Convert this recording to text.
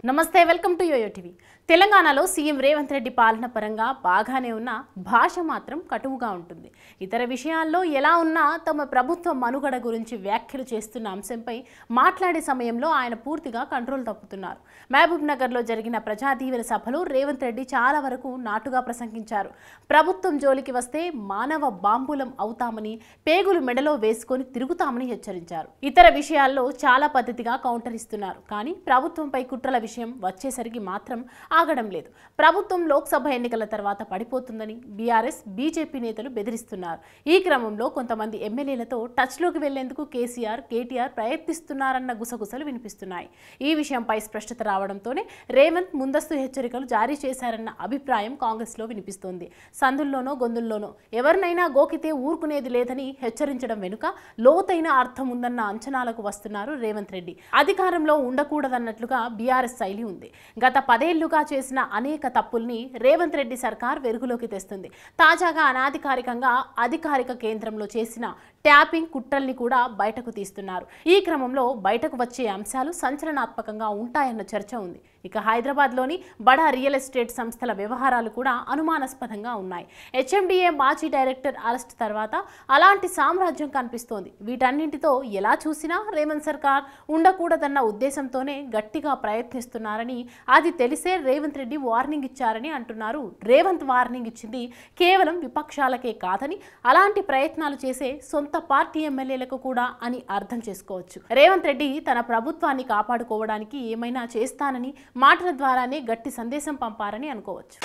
నమస్తే welcome to yo-yo TV. తెలంగాణలో CM Revanth Reddy పాలన పరంగా బాగానే ఉన్న భాష మాత్రం కటువుగా ఉంటుంది. ఇతర విషయాల్లో ఎలా ఉన్నా తమ ప్రభుత్వ మనుగడ గురించి వ్యాఖ్యలు చేస్తున్న అంశంపై మాట్లాడే సమయంలో ఆయన పూర్తిగా కంట్రోల్ తప్పుతున్నారు. మహబూబ్ నగర్లో జరిగిన ప్రజాదీవెన సభలో రేవంత్ రెడ్డి చాలా వరకు నాటుగా ప్రసంగించారు. ప్రభుత్వం జోలికి వస్తే మానవ బాంబులం అవుతామని, పేగులు మెడలో వేసుకొని తిరుగుతామని హెచ్చరించారు. ఇతర విషయాల్లో చాలా పద్ధతిగా కౌంటర్ ఇస్తున్నారు. కానీ ప్రభుత్వంపై కుట్రల విషయం వచ్చేసరికి మాత్రం ఆగడం లేదు. ప్రభుత్వం లోక్సభ ఎన్నికల తర్వాత పడిపోతుందని బీఆర్ఎస్ బీజేపీ నేతలు బెదిరిస్తున్నారు. ఈ క్రమంలో కొంతమంది ఎమ్మెల్యేలతో టచ్లోకి వెళ్లేందుకు కేసీఆర్, కేటీఆర్ ప్రయత్నిస్తున్నారన్న గుసగుసలు వినిపిస్తున్నాయి. ఈ విషయంపై స్పష్టత రావడంతోనే రేవంత్ ముందస్తు హెచ్చరికలు జారీ చేశారన్న అభిప్రాయం కాంగ్రెస్లో వినిపిస్తోంది. సందుల్లోనో గొంతుల్లోనో ఎవరినైనా గోకితే ఊరుకునేది లేదని హెచ్చరించడం వెనుక లోతైన అర్థం ఉందన్న అంచనాలకు వస్తున్నారు రేవంత్ రెడ్డి. అధికారంలో ఉండకూడదన్నట్లుగా బీఆర్ఎస్ శైలి ఉంది. గత 10 ఏళ్లుగా చేసిన అనేక తప్పుల్ని రేవంత్ రెడ్డి సర్కార్ వెలుగులోకి తెస్తుంది. తాజాగా అనాధికారికంగా అధికారిక కేంద్రంలో చేసిన ట్యాపింగ్ కుట్రల్ని కూడా బయటకు తీస్తున్నారు. ఈ క్రమంలో బయటకు వచ్చే అంశాలు సంచలనాత్మకంగా ఉంటాయన్న చర్చ ఉంది. ఇక హైదరాబాద్లోని బడా రియల్ ఎస్టేట్ సంస్థల వ్యవహారాలు కూడా అనుమానాస్పదంగా ఉన్నాయి. హెచ్ఎండిఏ మాజీ డైరెక్టర్ అరెస్ట్ తర్వాత అలాంటి సామ్రాజ్యం కనిపిస్తోంది. వీటన్నింటితో ఎలా చూసినా రేవంత్ సర్కార్ ఉండకూడదన్న ఉద్దేశంతోనే గట్టిగా ప్రయత్నిస్తున్నారని, అది తెలిసే రేవంత్ రెడ్డి వార్నింగ్ ఇచ్చారని అంటున్నారు. రేవంత్ వార్నింగ్ ఇచ్చింది కేవలం విపక్షాలకే కాదని, అలాంటి ప్రయత్నాలు చేసే సొంత పార్టీ ఎమ్మెల్యేలకు కూడా అని అర్థం చేసుకోవచ్చు. రేవంత్ రెడ్డి తన ప్రభుత్వాన్ని కాపాడుకోవడానికి ఏమైనా చేస్తానని మాటల ద్వారానే గట్టి సందేశం పంపారని అనుకోవచ్చు.